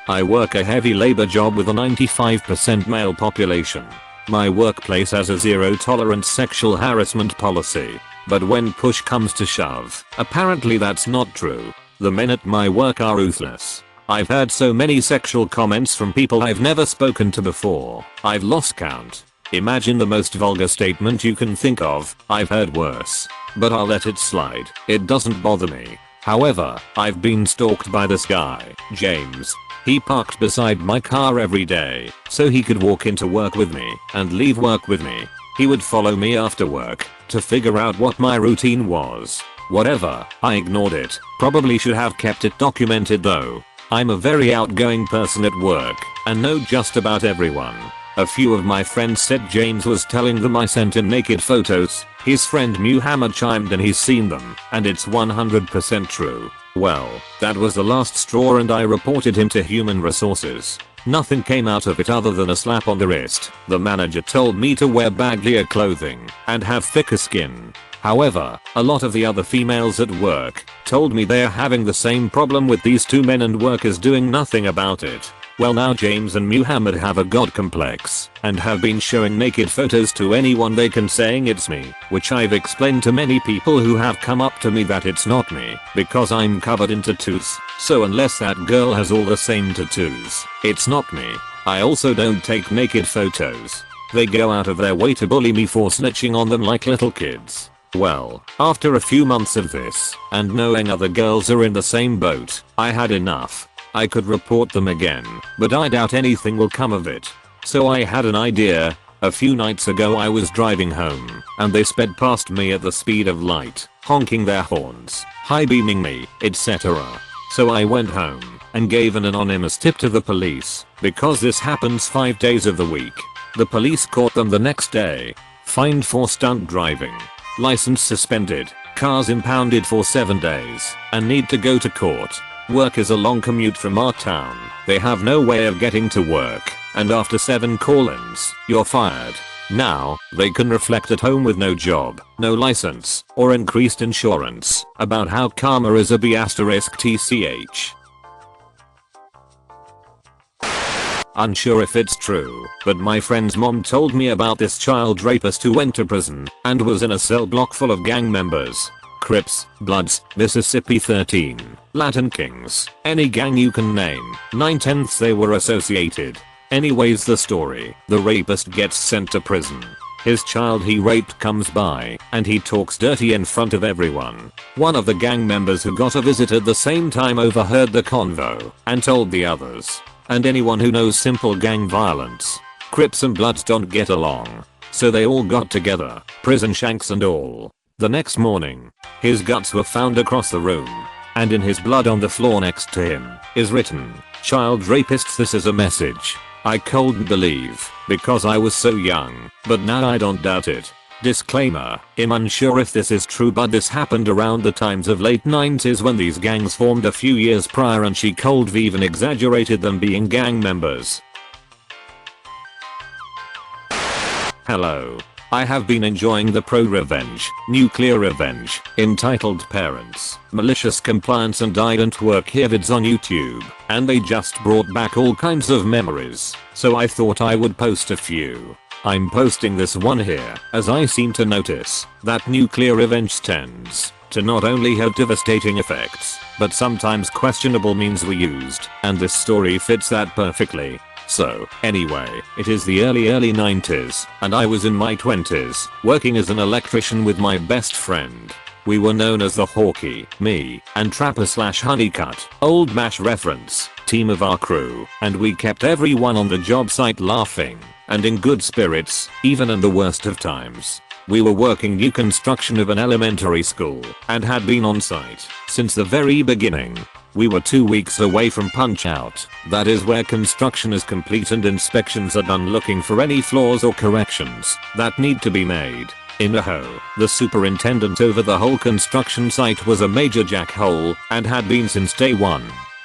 I work a heavy labor job with a 95% male population. My workplace has a zero tolerance sexual harassment policy. But when push comes to shove, apparently that's not true. The men at my work are ruthless. I've heard so many sexual comments from people I've never spoken to before, I've lost count. Imagine the most vulgar statement you can think of. I've heard worse. But I'll let it slide. It doesn't bother me. However, I've been stalked by this guy, James. He parked beside my car every day, so he could walk into work with me and leave work with me. He would follow me after work to figure out what my routine was. Whatever, I ignored it. Probably should have kept it documented though. I'm a very outgoing person at work and know just about everyone. A few of my friends said James was telling them I sent him naked photos. His friend Muhammad chimed in he's seen them, and it's 100% true. Well, that was the last straw and I reported him to human resources. Nothing came out of it other than a slap on the wrist. The manager told me to wear baggier clothing and have thicker skin. However, a lot of the other females at work told me they're having the same problem with these two men and work is doing nothing about it. Well, now James and Muhammad have a god complex and have been showing naked photos to anyone they can saying it's me, which I've explained to many people who have come up to me that it's not me because I'm covered in tattoos. So unless that girl has all the same tattoos, it's not me. I also don't take naked photos. They go out of their way to bully me for snitching on them like little kids. Well, after a few months of this and knowing other girls are in the same boat, I had enough. I could report them again, but I doubt anything will come of it. So I had an idea. A few nights ago I was driving home, and they sped past me at the speed of light, honking their horns, high beaming me, etc. So I went home and gave an anonymous tip to the police, because this happens 5 days of the week. The police caught them the next day, fined for stunt driving, license suspended, cars impounded for 7 days, and need to go to court. Work is a long commute from our town. They have no way of getting to work, and after 7 call-ins, you're fired. Now, they can reflect at home with no job, no license, or increased insurance about how karma is a B***TCH. Unsure if it's true, but my friend's mom told me about this child rapist who went to prison and was in a cell block full of gang members. Crips, Bloods, Mississippi 13, Latin Kings, any gang you can name, 9/10 they were associated. Anyways, the story, the rapist gets sent to prison. His child he raped comes by, and he talks dirty in front of everyone. One of the gang members who got a visit at the same time overheard the convo, and told the others. And anyone who knows simple gang violence, Crips and Bloods don't get along. So they all got together, prison shanks and all. The next morning, his guts were found across the room, and in his blood on the floor next to him is written, "Child rapists, this is a message." I couldn't believe, because I was so young, but now I don't doubt it. Disclaimer, I'm unsure if this is true, but this happened around the times of late 90s when these gangs formed a few years prior, and she cold even exaggerated them being gang members. Hello. I have been enjoying the pro-revenge, nuclear revenge, entitled Parents, Malicious Compliance and I Don't Work Here vids on YouTube, and they just brought back all kinds of memories, so I thought I would post a few. I'm posting this one here, as I seem to notice that nuclear revenge tends to not only have devastating effects, but sometimes questionable means were used, and this story fits that perfectly. So, anyway, it is the early 90s, and I was in my 20s, working as an electrician with my best friend. We were known as the Hawkie, me, and Trapper/Honeycut, old MASH reference, team of our crew, and we kept everyone on the job site laughing, and in good spirits, even in the worst of times. We were working new construction of an elementary school, and had been on site since the very beginning. We were 2 weeks away from punch out, that is where construction is complete and inspections are done, looking for any flaws or corrections that need to be made. In a hoe, the superintendent over the whole construction site was a major jackhole and had been since day one.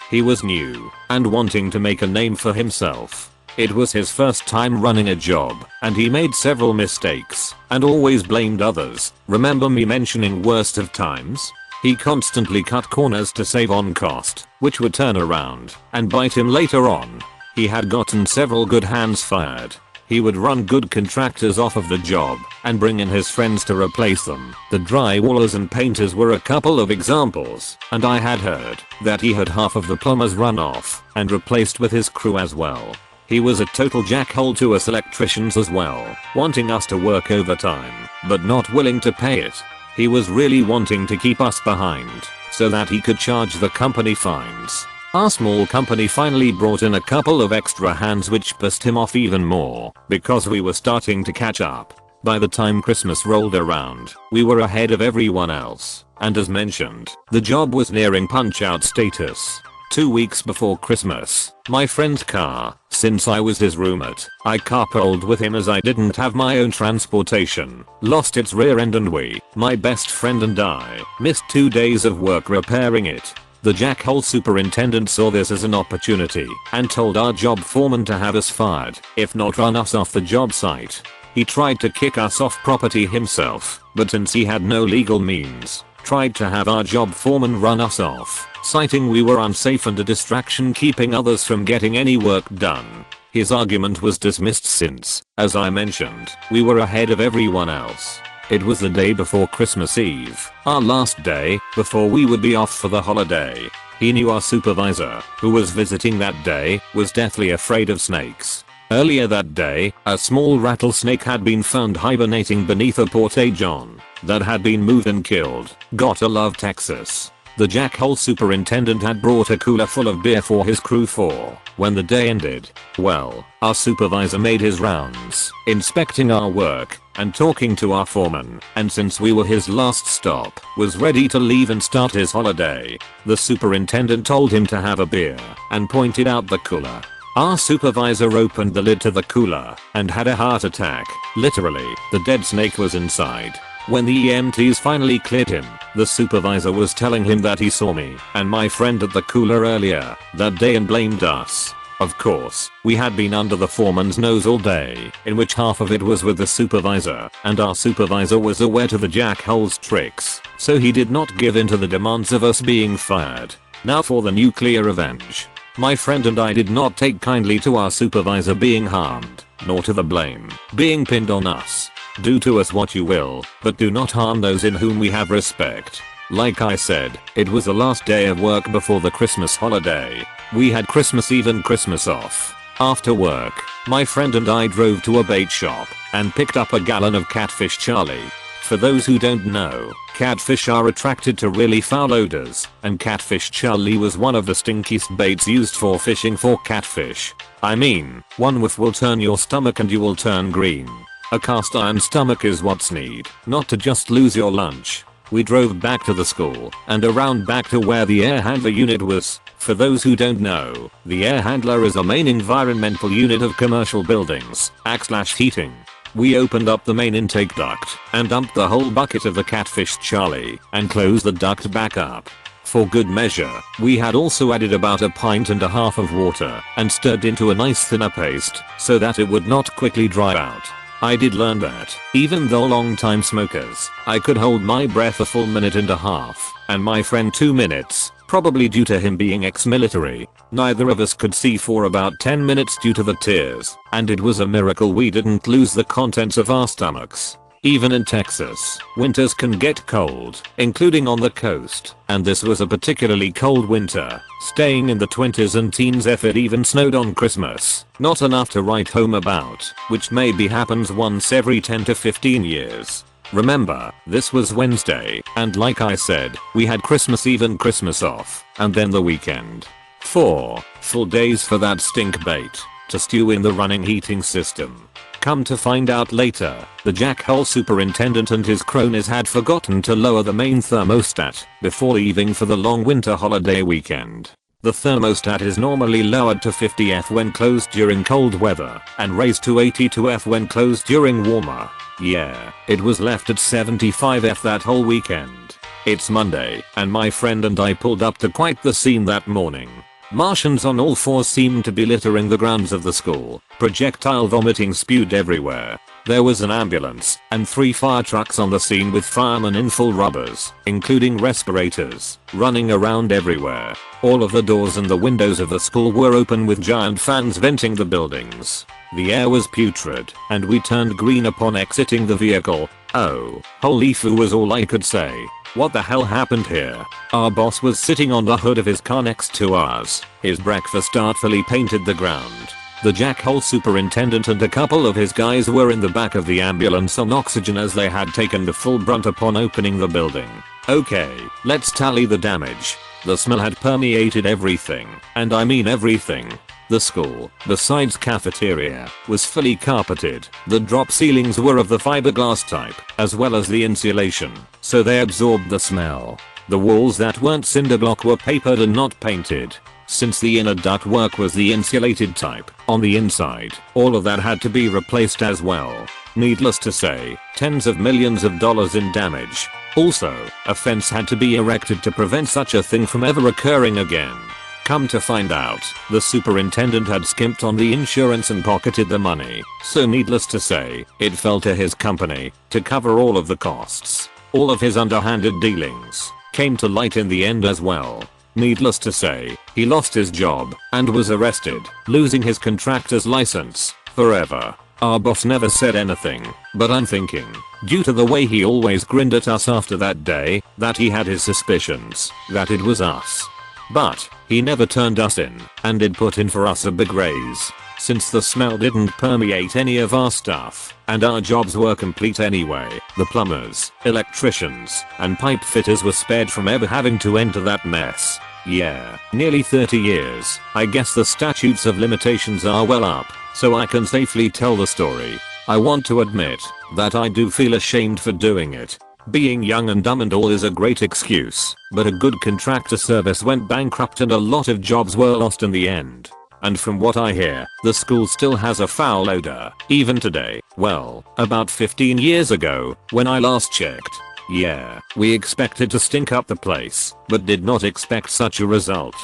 He was new and wanting to make a name for himself. It was his first time running a job, and he made several mistakes and always blamed others. Remember me mentioning worst of times? He constantly cut corners to save on cost, which would turn around and bite him later on. He had gotten several good hands fired. He would run good contractors off of the job and bring in his friends to replace them. The drywallers and painters were a couple of examples, and I had heard that he had half of the plumbers run off and replaced with his crew as well. He was a total jackhole to us electricians as well, wanting us to work overtime, but not willing to pay it. He was really wanting to keep us behind so that he could charge the company fines. Our small company finally brought in a couple of extra hands, which pissed him off even more because we were starting to catch up. By the time Christmas rolled around, we were ahead of everyone else, and as mentioned, the job was nearing punch-out status. 2 weeks before Christmas, my friend's car, since I was his roommate, I carpooled with him as I didn't have my own transportation, lost its rear end, and my best friend and I, missed 2 days of work repairing it. The jackhole superintendent saw this as an opportunity and told our job foreman to have us fired, if not run us off the job site. He tried to kick us off property himself, but since he had no legal means, tried to have our job foreman run us off, citing we were unsafe and a distraction keeping others from getting any work done. His argument was dismissed since, as I mentioned, we were ahead of everyone else. It was the day before Christmas Eve, our last day before we would be off for the holiday. He knew our supervisor, who was visiting that day, was deathly afraid of snakes. Earlier that day, a small rattlesnake had been found hibernating beneath a porta-john that had been moved and killed. Gotta love Texas. The jackhole superintendent had brought a cooler full of beer for his crew for when the day ended. Well, our supervisor made his rounds, inspecting our work and talking to our foreman, and since we were his last stop, was ready to leave and start his holiday. The superintendent told him to have a beer and pointed out the cooler. Our supervisor opened the lid to the cooler and had a heart attack. Literally, the dead snake was inside. When the EMTs finally cleared him, the supervisor was telling him that he saw me and my friend at the cooler earlier that day and blamed us. Of course, we had been under the foreman's nose all day, in which half of it was with the supervisor, and our supervisor was aware to the jackhole's tricks, so he did not give in to the demands of us being fired. Now for the nuclear revenge. My friend and I did not take kindly to our supervisor being harmed, nor to the blame being pinned on us. Do to us what you will, but do not harm those in whom we have respect. Like I said, it was the last day of work before the Christmas holiday. We had Christmas Eve and Christmas off. After work, my friend and I drove to a bait shop and picked up a gallon of Catfish Charlie. For those who don't know, catfish are attracted to really foul odors, and Catfish Charlie was one of the stinkiest baits used for fishing for catfish. I mean, one whiff will turn your stomach and you will turn green. A cast iron stomach is what's need, not to just lose your lunch. We drove back to the school and around back to where the air handler unit was. For those who don't know, the air handler is a main environmental unit of commercial buildings, /heating. We opened up the main intake duct and dumped the whole bucket of the Catfish Charlie and closed the duct back up. For good measure, we had also added about 1.5 pints of water and stirred into a nice thinner paste so that it would not quickly dry out. I did learn that, even though long-time smokers, I could hold my breath a full 1.5 minutes, and my friend 2 minutes, probably due to him being ex-military. Neither of us could see for about 10 minutes due to the tears, and it was a miracle we didn't lose the contents of our stomachs. Even in Texas, winters can get cold, including on the coast, and this was a particularly cold winter, staying in the 20s and teens if it even snowed on Christmas. Not enough to write home about, which maybe happens once every 10 to 15 years. Remember, this was Wednesday, and like I said, we had Christmas Eve and Christmas off, and then the weekend. 4 full days for that stink bait to stew in the running heating system. Come to find out later, the jackhole superintendent and his cronies had forgotten to lower the main thermostat before leaving for the long winter holiday weekend. The thermostat is normally lowered to 50°F when closed during cold weather and raised to 82°F when closed during warmer. Yeah, it was left at 75°F that whole weekend. It's Monday, and my friend and I pulled up to quite the scene that morning. Martians on all fours seemed to be littering the grounds of the school. Projectile vomiting spewed everywhere. There was an ambulance and 3 fire trucks on the scene with firemen in full rubbers, including respirators, running around everywhere. All of the doors and the windows of the school were open with giant fans venting the buildings. The air was putrid, and we turned green upon exiting the vehicle. Oh, holy foo was all I could say. What the hell happened here? Our boss was sitting on the hood of his car next to ours. His breakfast artfully painted the ground. The jackhole superintendent and a couple of his guys were in the back of the ambulance on oxygen as they had taken the full brunt upon opening the building. Okay, let's tally the damage. The smell had permeated everything, and I mean everything. The school, besides cafeteria, was fully carpeted. The drop ceilings were of the fiberglass type, as well as the insulation, so they absorbed the smell. The walls that weren't cinder block were papered and not painted. Since the inner ductwork was the insulated type, on the inside, all of that had to be replaced as well. Needless to say, tens of millions of dollars in damage. Also, a fence had to be erected to prevent such a thing from ever occurring again. Come to find out, the superintendent had skimped on the insurance and pocketed the money, so needless to say, it fell to his company to cover all of the costs. All of his underhanded dealings came to light in the end as well. Needless to say, he lost his job and was arrested, losing his contractor's license forever. Our boss never said anything, but I'm thinking, due to the way he always grinned at us after that day, that he had his suspicions that it was us. But he never turned us in and did put in for us a big raise, since the smell didn't permeate any of our stuff and our jobs were complete anyway. The plumbers, electricians, and pipe fitters were spared from ever having to enter that mess. Yeah, nearly 30 years. I guess the statutes of limitations are well up, so I can safely tell the story. I want to admit that I do feel ashamed for doing it. Being young and dumb and all is a great excuse, but a good contractor service went bankrupt and a lot of jobs were lost in the end. And from what I hear, the school still has a foul odor, even today. Well, about 15 years ago, when I last checked. Yeah, we expected to stink up the place, but did not expect such a result.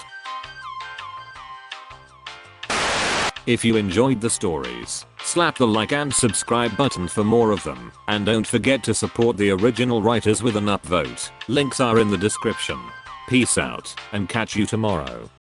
If you enjoyed the stories, slap the like and subscribe button for more of them, and don't forget to support the original writers with an upvote. Links are in the description. Peace out, and catch you tomorrow.